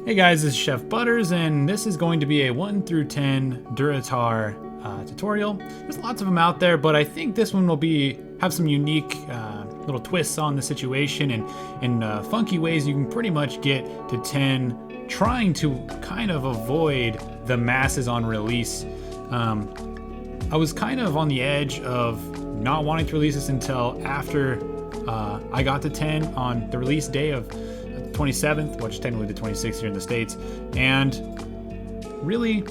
Hey guys, this is Chef Butters, and this is going to be a 1 through 10 Durotar tutorial. There's lots of them out there, but I think this one will have some unique little twists on the situation and funky ways you can pretty much get to 10, trying to kind of avoid the masses on release. I was kind of on the edge of not wanting to release this until after I got to 10 on the release day of 27th, which is technically the 26th here in the States, and really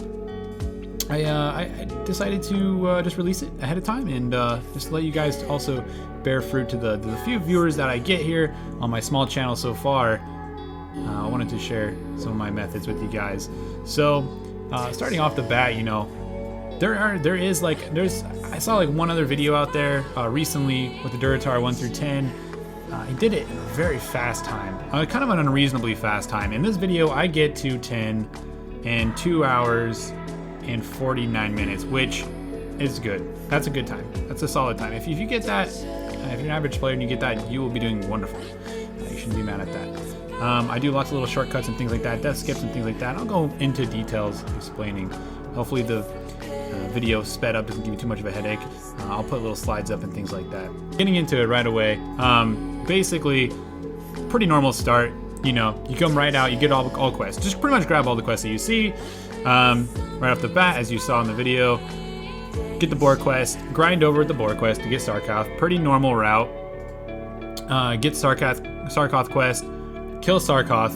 I decided to just release it ahead of time and just let you guys also bear fruit to the few viewers that I get here on my small channel so far. I wanted to share some of my methods with you guys. So starting off the bat, you know, I saw like one other video out there recently with the Durotar 1 through 10. I did it in a very fast time, kind of an unreasonably fast time. In this video, I get to 10 in 2 hours and 49 minutes, which is good. That's a good time. That's a solid time. If you get that, if you're an average player and you get that, you will be doing wonderful. You shouldn't be mad at that. I do lots of little shortcuts and things like that, death skips and things like that. I'll go into details explaining. Hopefully the video sped up doesn't give you too much of a headache. I'll put little slides up and things like that. Getting into it right away. Basically, pretty normal start. You know, you come right out, you get all quests. Just pretty much grab all the quests that you see. Right off the bat, as you saw in the video, get the boar quest, grind over with the boar quest to get Sarkoth. Pretty normal route. Get Sarkoth quest, kill Sarkoth,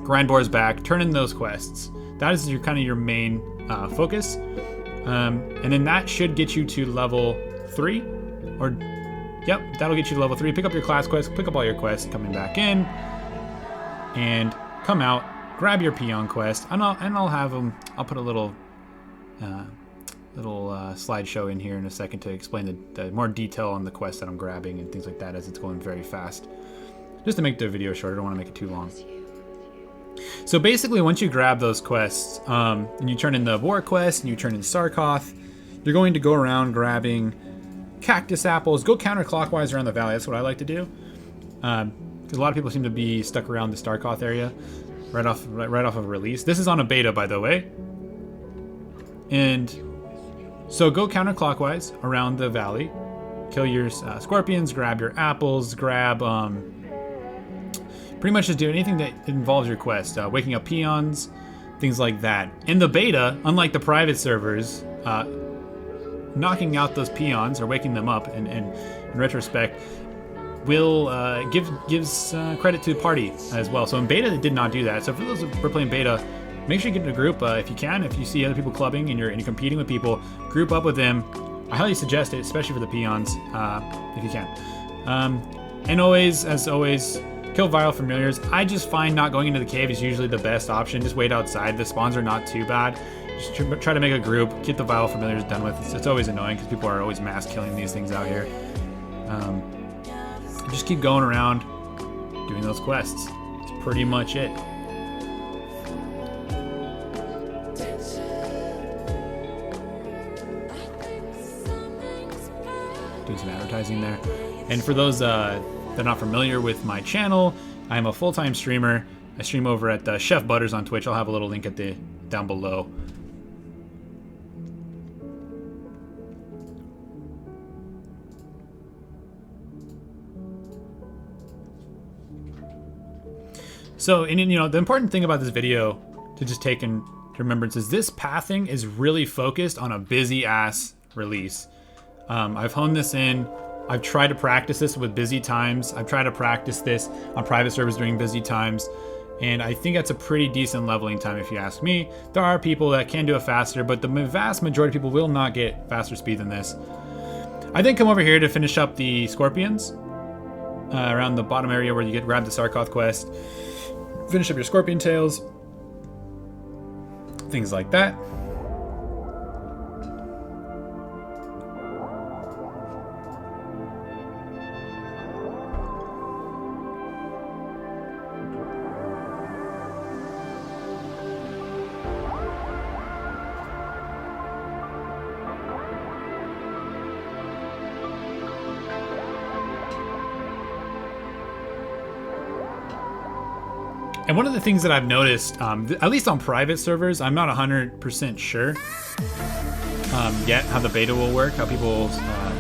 grind boars back, turn in those quests. That is your main focus. And then that should get you to level 3, or yep, that'll get you to level 3. Pick up your class quest, pick up all your quests, coming back in, and come out, grab your peon quest, and I'll have them. I'll put a little slideshow in here in a second to explain the more detail on the quest that I'm grabbing and things like that as it's going very fast. Just to make the video shorter, I don't want to make it too long. So basically, once you grab those quests, and you turn in the boar quest, and you turn in Sarkoth, you're going to go around grabbing cactus apples. Go counterclockwise around the valley. That's what I like to do, because a lot of people seem to be stuck around the Sarkoth area right off of release. This is on a beta, by the way, and so go counterclockwise around the valley, kill your scorpions, grab your apples, grab pretty much just do anything that involves your quest, waking up peons, things like that. In the beta, unlike the private servers, knocking out those peons or waking them up, in retrospect, will gives credit to the party as well. So in beta, it did not do that. So for those who are playing beta, make sure you get in a group if you can. If you see other people clubbing and you're competing with people, group up with them. I highly suggest it, especially for the peons, if you can. And always, as always, kill viral familiars. I just find not going into the cave is usually the best option. Just wait outside. The spawns are not too bad. Just try to make a group. Get the viral familiars done with. It's always annoying because people are always mass killing these things out here. Just keep going around doing those quests. That's pretty much it. Doing some advertising there. And for those that are not familiar with my channel, I'm a full-time streamer. I stream over at Chef Butters on Twitch. I'll have a little link down below. So, and you know, the important thing about this video to just take in remembrance is this pathing is really focused on a busy ass release. I've honed this in. I've tried to practice this with busy times. I've tried to practice this on private servers during busy times. And I think that's a pretty decent leveling time if you ask me. There are people that can do it faster, but the vast majority of people will not get faster speed than this. I then come over here to finish up the scorpions around the bottom area where you grab the Sarkoth quest. Finish up your scorpion tails. Things like that. And one of the things that I've noticed, at least on private servers, I'm not 100% sure yet how the beta will work, how people's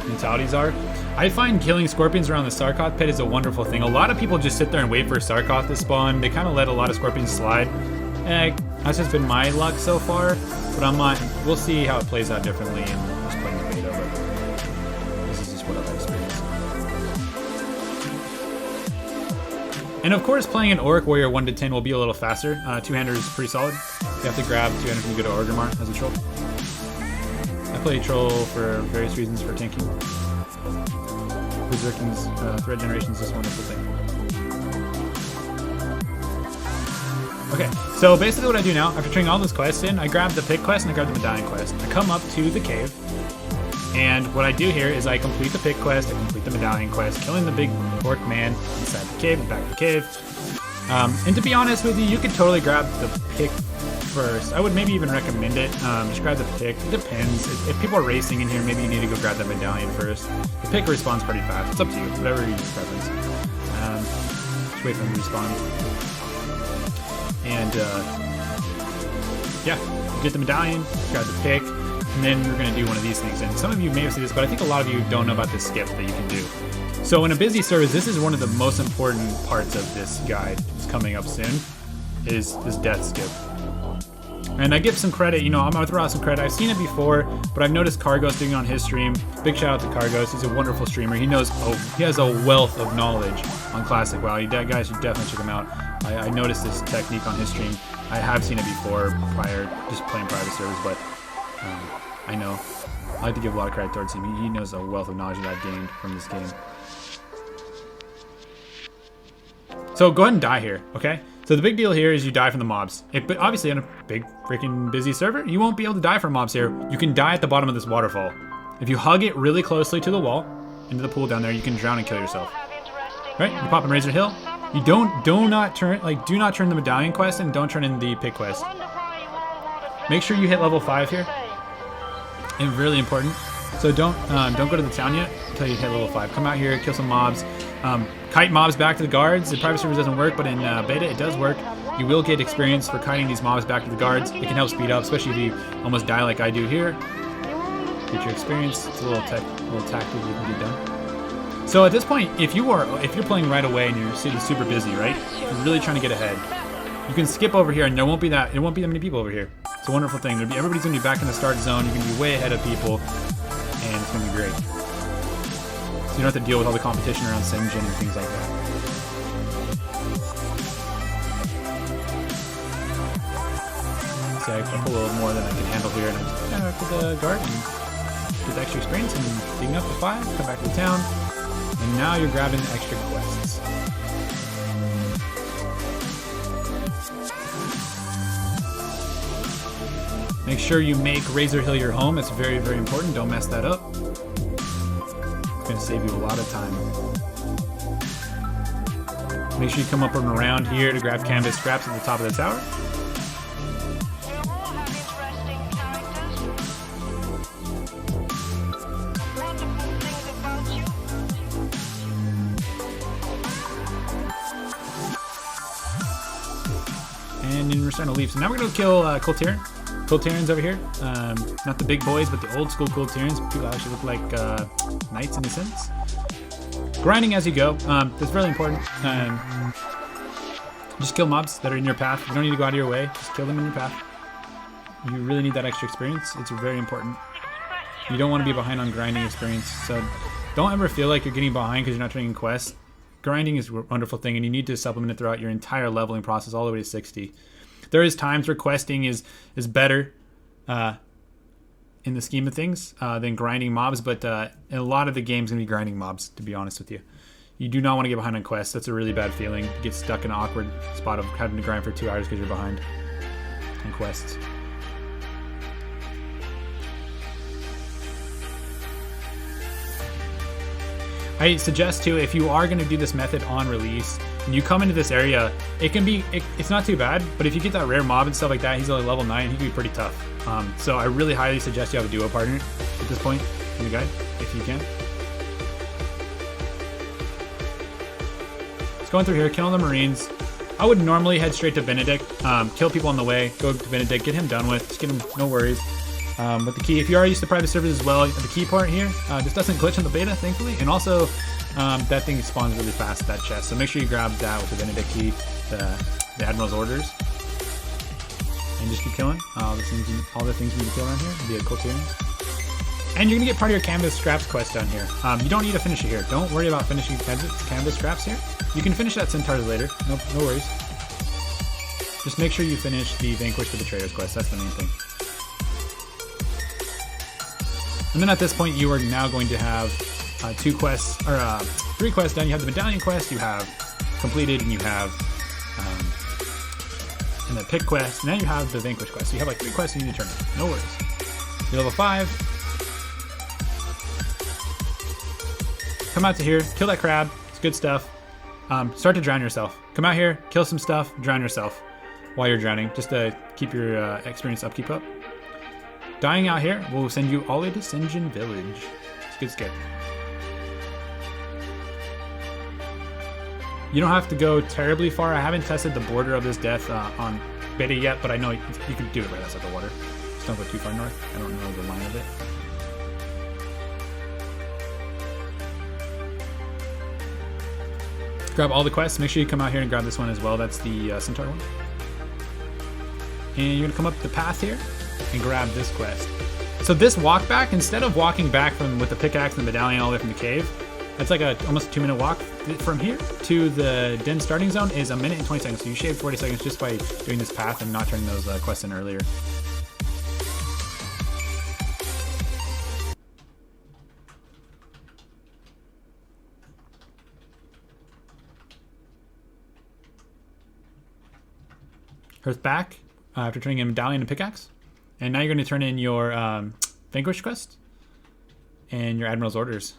mentalities are. I find killing scorpions around the Sarkoth pit is a wonderful thing. A lot of people just sit there and wait for Sarkoth to spawn. They kind of let a lot of scorpions slide. That's just been my luck so far, but I'm not. We'll see how it plays out differently in just playing the beta. But this is just what I've experienced. And of course, playing an Orc Warrior 1 to 10 will be a little faster. Two-hander is pretty solid. You have to grab two-hander from go to Orgrimmar as a troll. I play troll for various reasons, for tanking. Berserking's thread generation is this wonderful thing. Okay, so basically what I do now, after turning all those quests in, I grab the pick quest and I grab the medallion quest. I come up to the cave, and what I do here is I complete the pick quest, I complete the medallion quest, killing the big orc man inside the cave, back to the cave. And to be honest with you, you could totally grab the pick first. I would maybe even recommend it. Just grab the pick. It depends. If people are racing in here, maybe you need to go grab that medallion first. The pick respawns pretty fast. It's up to you, whatever your preference. Just wait for them to respawn. And yeah, you get the medallion, grab the pick, and then we're gonna do one of these things. And some of you may have seen this, but I think a lot of you don't know about this skip that you can do. So in a busy service, this is one of the most important parts of this guide. It's coming up soon. Is this death skip. And I give some credit, I'm gonna throw out some credit. I've seen it before, but I've noticed Cargos doing it on his stream. Big shout out to Cargos. He's a wonderful streamer. He has a wealth of knowledge on Classic WoW. You guys should definitely check him out. I noticed this technique on his stream. I have seen it before prior, just playing private servers, but I know. I like to give a lot of credit towards him. He knows a wealth of knowledge that I've gained from this game. So go ahead and die here, okay? So the big deal here is you die from the mobs. But obviously on a big freaking busy server, you won't be able to die from mobs here. You can die at the bottom of this waterfall. If you hug it really closely to the wall, into the pool down there, you can drown and kill yourself. Right? You pop in Razor Hill. You do not turn the medallion quest and don't turn in the pick quest. Make sure you hit level 5 here. And really important. So don't go to the town yet until you hit level 5. Come out here, kill some mobs. Kite mobs back to the guards. The private server doesn't work, but in beta it does work. You will get experience for kiting these mobs back to the guards. It can help speed up, especially if you almost die like I do here. Get your experience. It's a little tactic you can get done. So at this point, if you're playing right away and you're super busy, right? You're really trying to get ahead. You can skip over here, and it won't be that many people over here. It's a wonderful thing. Everybody's gonna be back in the start zone. You can be way ahead of people, and it's gonna be great. So you don't have to deal with all the competition around Sinjin and things like that. So I pull a little more than I can handle here, and I just kind of put the guard and get the extra experience and digging up to 5, come back to the town, and now you're grabbing the extra quests. Make sure you make Razor Hill your home. It's very, very important. Don't mess that up. It's going to save you a lot of time. Make sure you come up and around here to grab canvas scraps at the top of the tower. And then we're starting to leave. So now we're going to kill Coltarian. Coltarians over here. Not the big boys, but the old school Coltarians. People actually look like knights in a sense. Grinding as you go. That's really important. Just kill mobs that are in your path. You don't need to go out of your way. Just kill them in your path. You really need that extra experience. It's very important. You don't want to be behind on grinding experience. So don't ever feel like you're getting behind because you're not turning in quests. Grinding is a wonderful thing, and you need to supplement it throughout your entire leveling process all the way to 60. There is times where questing is better in the scheme of things than grinding mobs, but in a lot of the game's going to be grinding mobs, to be honest with you. You do not want to get behind on quests. That's a really bad feeling. You get stuck in an awkward spot of having to grind for 2 hours because you're behind on quests. I suggest too, if you are going to do this method on release, and you come into this area, it's not too bad, but if you get that rare mob and stuff like that, he's only level 9, he can be pretty tough. So I really highly suggest you have a duo partner at this point in the guide, if you can. Just going through here, killing the Marines. I would normally head straight to Benedict, kill people on the way, go to Benedict, get him done with, just get him, no worries. But the key, if you are used to private servers as well, the key part here, this doesn't glitch in the beta, thankfully, and also that thing spawns really fast, that chest, so make sure you grab that with the Benedict key, the Admiral's orders, and just keep killing all the things you need to kill around here. It'll be a cool tuning. And you're gonna get part of your canvas scraps quest down here. You don't need to finish it here. Don't worry about finishing canvas scraps here. You can finish that Centaurs later, no worries. Just make sure you finish the Vanquish the Betrayers quest, that's the main thing. And then at this point, you are now going to have 3 quests done. You have the Medallion quest, you have completed, and you have and the pick quest, and then you have the Vanquish quest. So you have like 3 quests you need to turn in. No worries. You're level 5. Come out to here, kill that crab. It's good stuff. Start to drown yourself. Come out here, kill some stuff, drown yourself while you're drowning, just to keep your experience up, keep up. Dying out here will send you all the way to St. John Village. It's a good skip. You don't have to go terribly far. I haven't tested the border of this death on beta yet, but I know you can do it right outside the water. Just don't go too far north. I don't know the line of it. Grab all the quests. Make sure you come out here and grab this one as well. That's the Centaur one. And you're gonna come up the path here and grab this quest. So this walk back, instead of walking back with the pickaxe and the medallion all the way from the cave, it's like almost a 2-minute walk from here to the den starting zone is 1 minute and 20 seconds. So you shave 40 seconds just by doing this path and not turning those quests in earlier. Hearth back after turning in medallion and pickaxe. And now you're going to turn in your Vanquish quest and your Admiral's orders.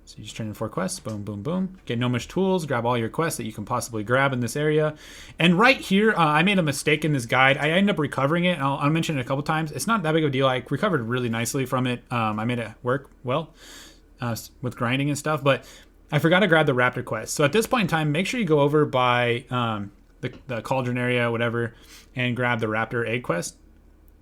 So you just turn in 4 quests, boom, boom, boom. Get Gnomish tools, grab all your quests that you can possibly grab in this area. And right here, I made a mistake in this guide. I ended up recovering it, and I'll mention it a couple times. It's not that big of a deal. I recovered really nicely from it. I made it work well with grinding and stuff, but I forgot to grab the Raptor quest. So at this point in time, make sure you go over by the cauldron area, whatever, and grab the Raptor egg quest.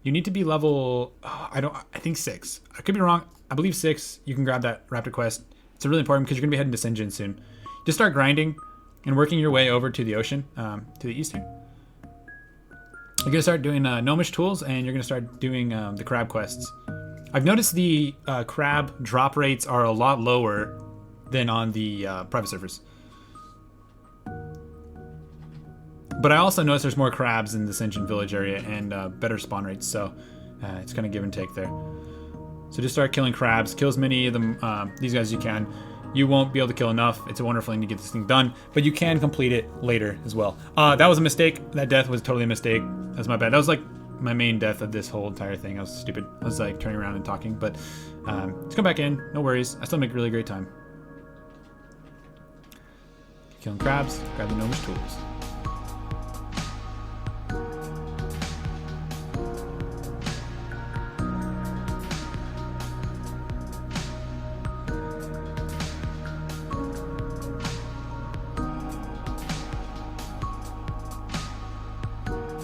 You need to be level, I think 6. I could be wrong. I believe 6. You can grab that Raptor quest. It's really important because you're going to be heading to St. John soon. Just start grinding and working your way over to the ocean, to the east here. You're going to start doing gnomish tools, and you're going to start doing the crab quests. I've noticed the crab drop rates are a lot lower than on the private servers. But I also noticed there's more crabs in the St. John Village area and better spawn rates, so it's kind of give and take there. So just start killing crabs. Kill as many of them, these guys as you can. You won't be able to kill enough. It's a wonderful thing to get this thing done, but you can complete it later as well. That was a mistake. That death was totally a mistake. That's my bad. That was like my main death of this whole entire thing. I was stupid. I was like turning around and talking, but let's come back in. No worries. I still make really great time. Killing crabs. Grab the gnomish tools.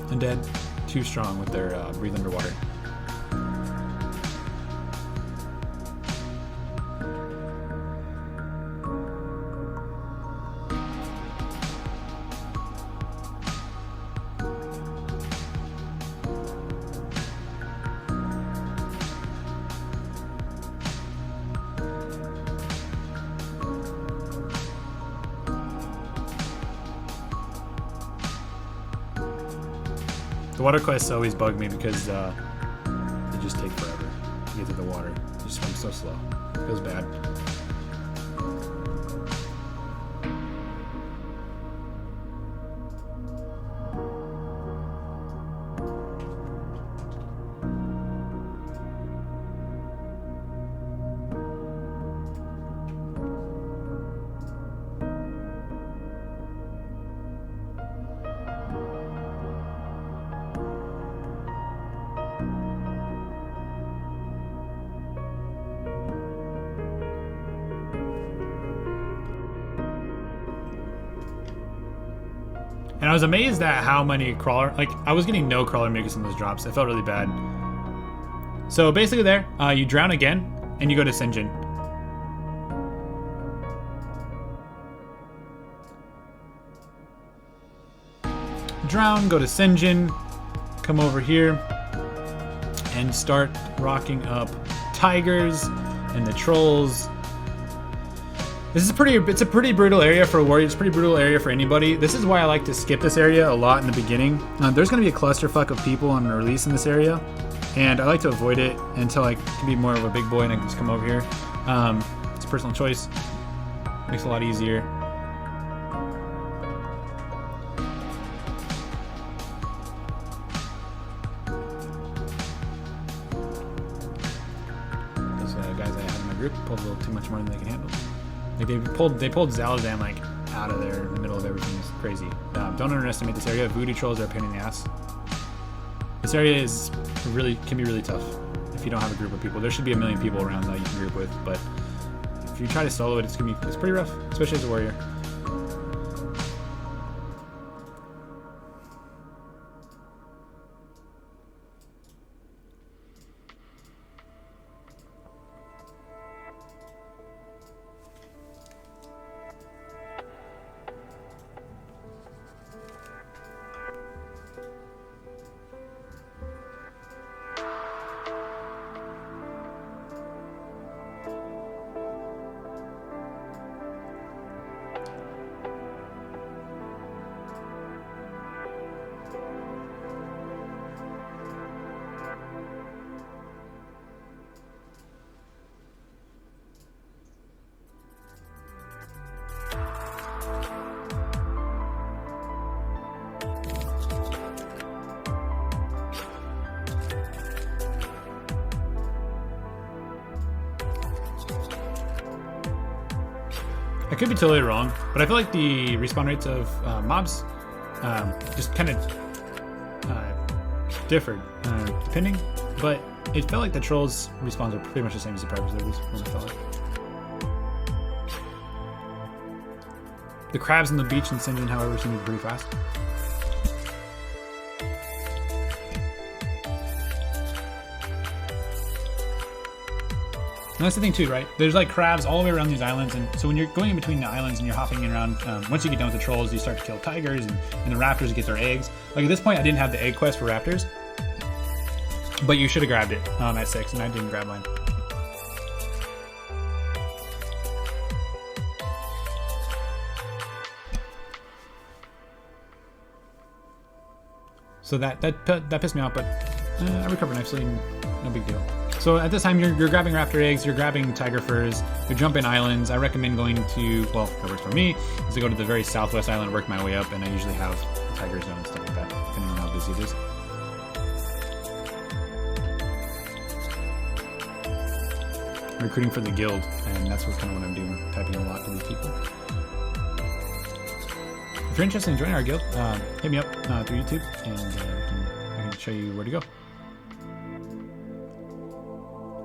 Undead, too strong with their breathe underwater. The water quests always bug me because they just take forever to get to the water. You swim so slow. It feels bad. And I was amazed at how many crawler, like I was getting no crawler mucus in those drops. It felt really bad. So basically there, you drown again and you go to Sinjin. Drown, go to Sinjin, come over here and start rocking up tigers and the trolls. This is it's a pretty brutal area for a warrior. It's a pretty brutal area for anybody. This is why I like to skip this area a lot in the beginning. There's going to be a clusterfuck of people on release in this area, and I like to avoid it until I can be more of a big boy and I can just come over here. It's a personal choice. Makes it a lot easier. Those guys I have in my group pulled a little too much more than they can handle. Like they pulled Zalazan like out of there in the middle of everything. It's crazy. Don't underestimate this area. Voodoo trolls are a pain in the ass. This area can be really tough if you don't have a group of people. There should be a million people around that you can group with, but if you try to solo it, it's pretty rough, especially as a warrior. I could be totally wrong, but I feel like the respawn rates of mobs just kind of differed depending, but it felt like the trolls' respawns are pretty much the same as the preppers. It felt like. The crabs on the beach in Sinjin, however, seem to be pretty fast. And that's the thing too, right? There's like crabs all the way around these islands, and so when you're going in between the islands and you're hopping around, once you get done with the trolls, you start to kill tigers, and the raptors get their eggs. Like at this point, I didn't have the egg quest for raptors, but you should have grabbed it at 6, and I didn't grab mine. So that pissed me off, but I recovered nicely, no big deal. So at this time, you're grabbing raptor eggs, you're grabbing tiger furs, you're jumping islands. I recommend going to, well, that works for me, is to go to the very southwest island, work my way up, and I usually have the tiger zone and stuff like that, depending on how busy it is. I'm recruiting for the guild, and that's kind of what I'm doing, typing a lot to these people. If you're interested in joining our guild, hit me up through YouTube, and I can show you where to go.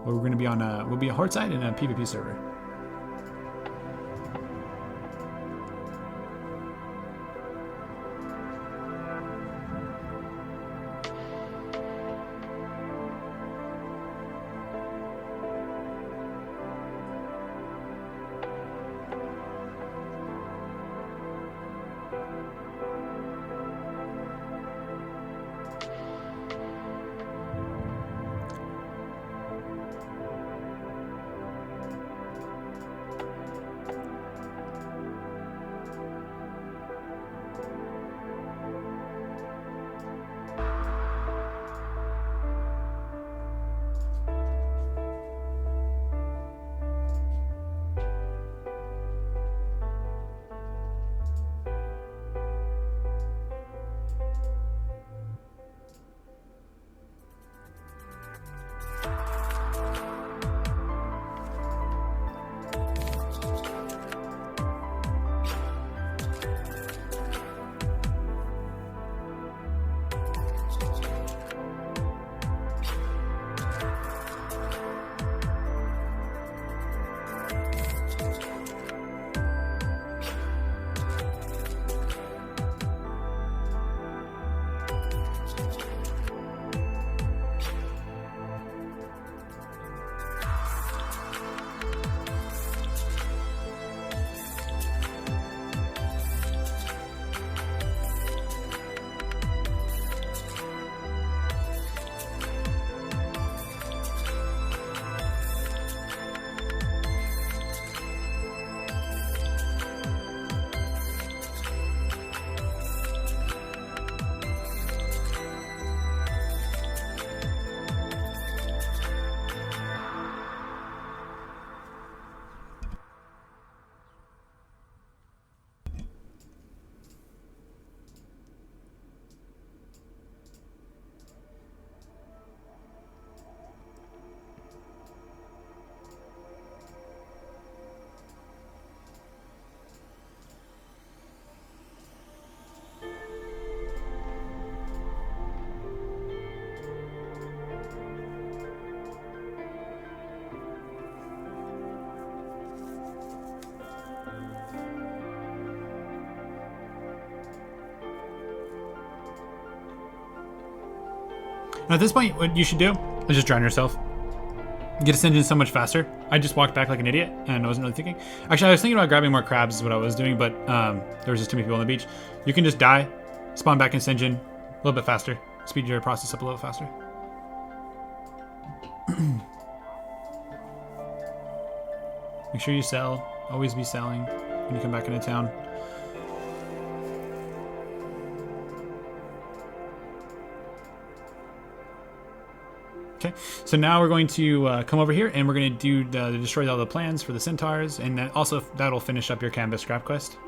We're going to be on we'll be a horde side and a PvP server. And at this point, what you should do is just drown yourself. Get ascension so much faster. I just walked back like an idiot and I wasn't really thinking. Actually, I was thinking about grabbing more crabs is what I was doing, but there was just too many people on the beach. You can just die, spawn back in ascension a little bit faster. Speed your process up a little faster. Make sure you sell. Always be selling when you come back into town. Okay, so now we're going to come over here and we're going to do destroy all the plans for the centaurs, and then also that'll finish up your canvas scrap quest.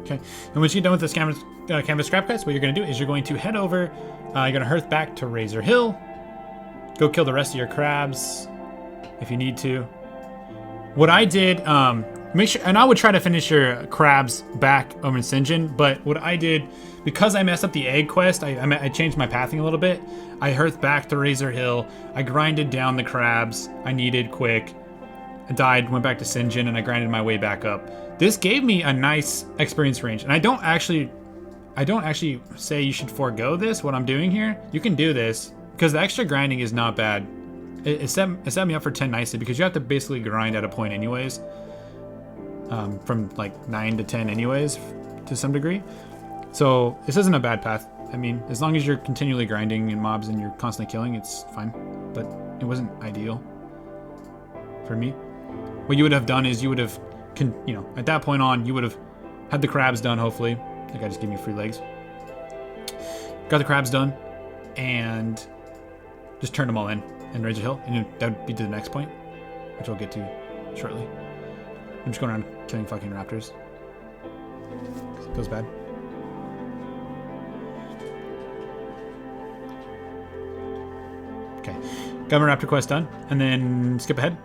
Okay, and once you're done with this canvas scrap quest, what you're going to do is you're going to head over, you're going to hearth back to Razor Hill, go kill the rest of your crabs if you need to. What I did, make sure, and I would try to finish your crabs back over in Sinjin, but what I did, because I messed up the egg quest, I changed my pathing a little bit. I hearthed back to Razor Hill, I grinded down the crabs I needed quick, I died, went back to Sinjin, and I grinded my way back up. This gave me a nice experience range, and I don't actually say you should forego this, what I'm doing here. You can do this, because the extra grinding is not bad. It set me up for 10 nicely, because you have to basically grind at a point anyways. From like 9 to 10 anyways, to some degree. So this isn't a bad path. I mean, as long as you're continually grinding in mobs and you're constantly killing, it's fine. But it wasn't ideal for me. What you would have done is you would have, at that point on, you would have had the crabs done, hopefully. That guy just gave me free legs. Got the crabs done, and just turned them all in Razor Hill, and that would be to the next point, which we'll get to shortly. I'm just going around killing fucking raptors. It feels bad. Okay, got my raptor quest done, and then skip ahead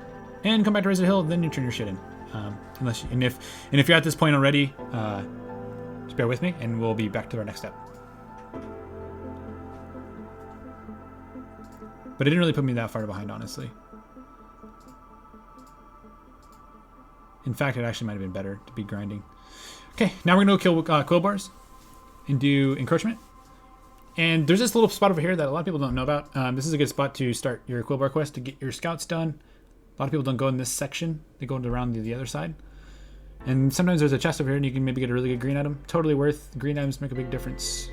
and come back to Razor Hill. Then you turn your shit in. If you're at this point already, just bear with me, and we'll be back to our next step. But it didn't really put me that far behind, honestly. In fact, it actually might have been better to be grinding. Okay, now we're gonna go kill quill bars and do encroachment. And there's this little spot over here that a lot of people don't know about. This is a good spot to start your quill bar quest to get your scouts done. A lot of people don't go in this section. They go around the other side. And sometimes there's a chest over here and you can maybe get a really good green item. Totally worth. Green items make a big difference.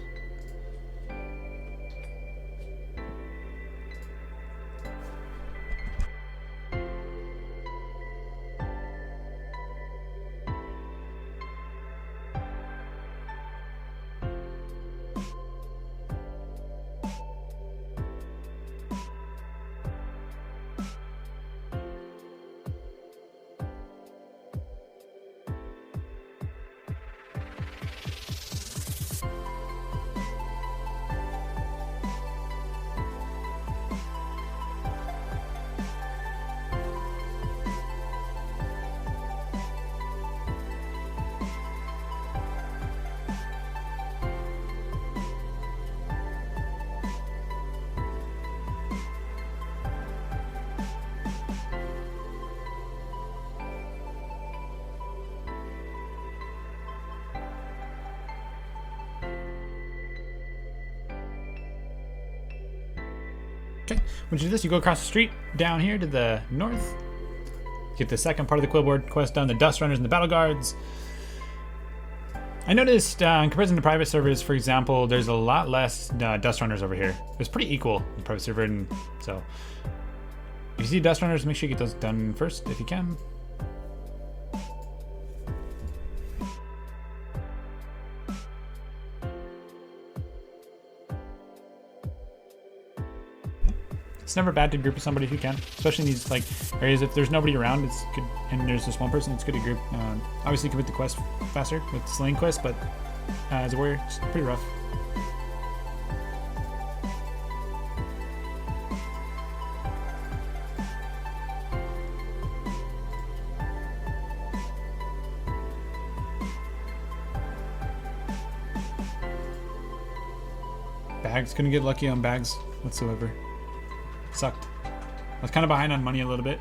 Okay, once you do this, you go across the street down here to the north. Get the second part of the Quillboard quest done, the Dust Runners and the Battle Guards. I noticed in comparison to private servers, for example, there's a lot less Dust Runners over here. It's pretty equal in the private server, and so if you see Dust Runners, make sure you get those done first if you can. It's never bad to group with somebody if you can, especially in these like areas. If there's nobody around, it's good, and there's just one person, it's good to group. Obviously, you can complete the quest faster with slaying quest, but as a warrior, it's pretty rough. Bags, couldn't get lucky on bags whatsoever. Sucked. I was kind of behind on money a little bit.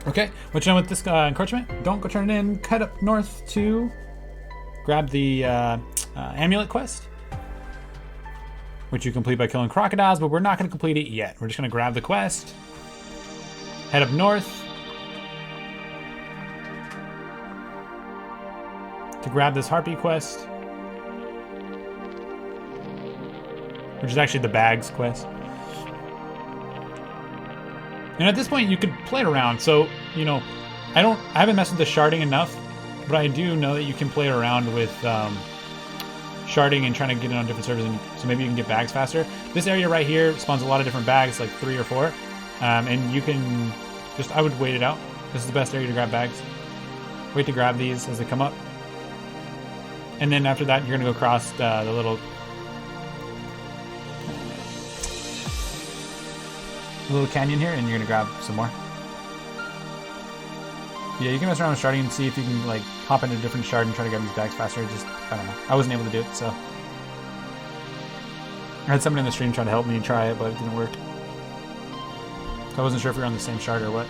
Okay, what you done with this encroachment? Don't go turn it in. Cut up north to grab the amulet quest, which you complete by killing crocodiles, but we're not going to complete it yet. We're just going to grab the quest, head up north to grab this harpy quest, which is actually the bags quest. And at this point, you could play it around. So, you know, I haven't messed with the sharding enough, but I do know that you can play around with sharding and trying to get it on different servers, and so maybe you can get bags faster. This area right here spawns a lot of different bags, like 3 or 4, and you can just, I would wait it out. This is the best area to grab bags. Wait to grab these as they come up. And then after that, you're gonna go across the little canyon here, and you're gonna grab some more. Yeah, you can mess around with sharding and see if you can like hop into a different shard and try to grab these bags faster. Just, I don't know. I wasn't able to do it, so. I had somebody in the stream try to help me try it, but it didn't work. So I wasn't sure if we were on the same shard or what.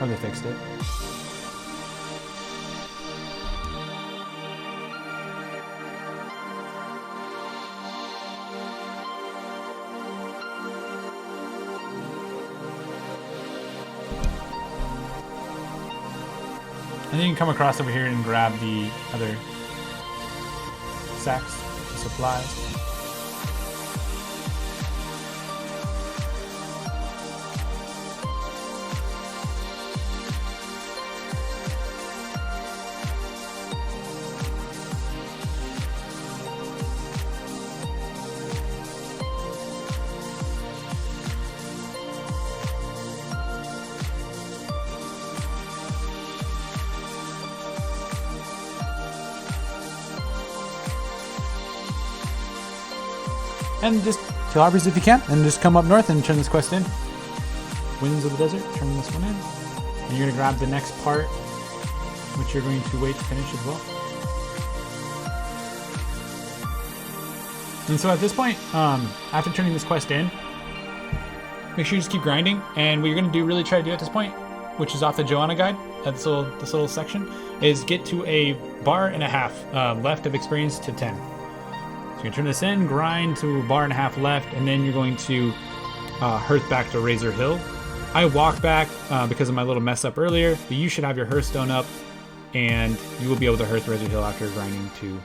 Or they fixed it. And then you can come across over here and grab the other sacks, the supplies. And just kill harpies if you can, and just come up north and turn this quest in. Winds of the Desert, turn this one in. And you're gonna grab the next part, which you're going to wait to finish as well. And so at this point, after turning this quest in, make sure you just keep grinding. And what you're gonna do, really try to do at this point, which is off the Joanna guide, this little section, is get to a bar and a half left of experience to 10. You're gonna turn this in, grind to a bar and a half left, and then you're going to hearth back to Razor Hill. I walk back because of my little mess up earlier, but you should have your hearthstone up, and you will be able to hearth Razor Hill after grinding to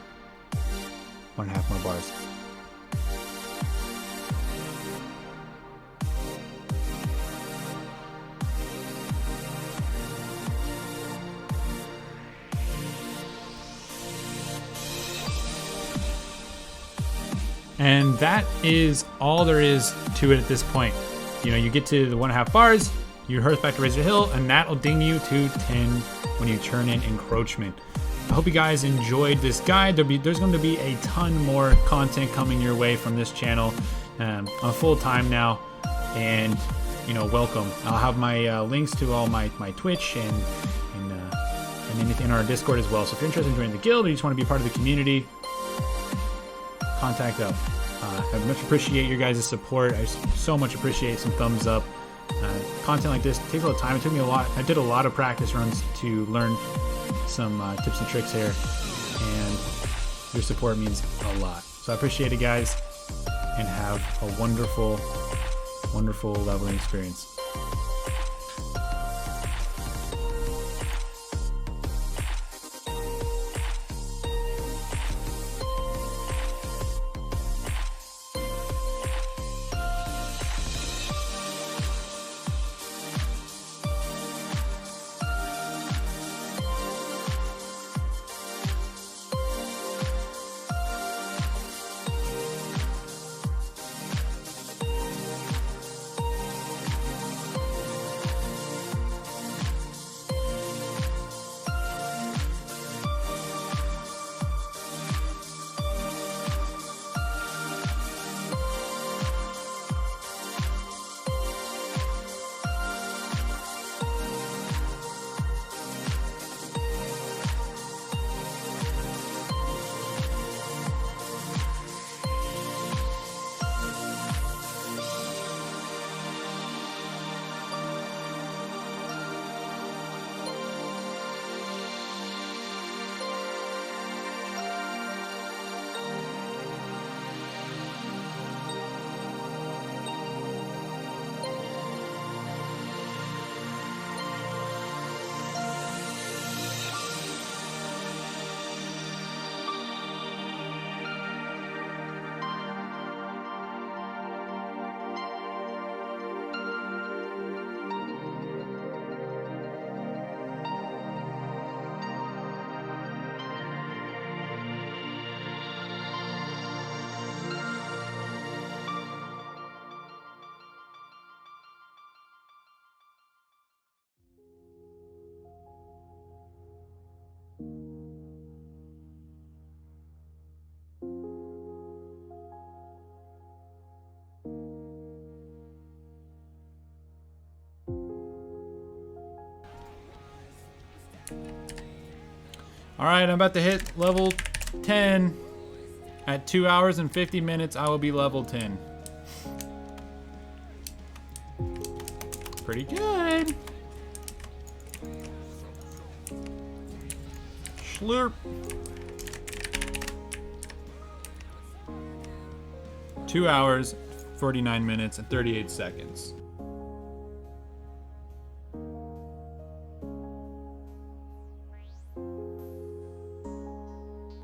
1.5 more bars. And that is all there is to it at this point. You know, you get to the 1.5 bars, you hearth back to Razor Hill, and that'll ding you to 10 when you turn in encroachment. I hope you guys enjoyed this guide. There's going to be a ton more content coming your way from this channel. I'm full time now, and you know, welcome. I'll have my links to all my Twitch and anything in our Discord as well. So if you're interested in joining the guild or you just want to be part of the community, contact up. I much appreciate your guys' support. I so much appreciate some thumbs up. Content like this takes a lot of time. It took me a lot. I did a lot of practice runs to learn some tips and tricks here, and Your support means a lot. So I appreciate it, guys, and have a wonderful, wonderful leveling experience. All right, I'm about to hit level 10. At 2 hours and 50 minutes, I will be level 10. Pretty good. Slurp. 2 hours, 49 minutes, and 38 seconds.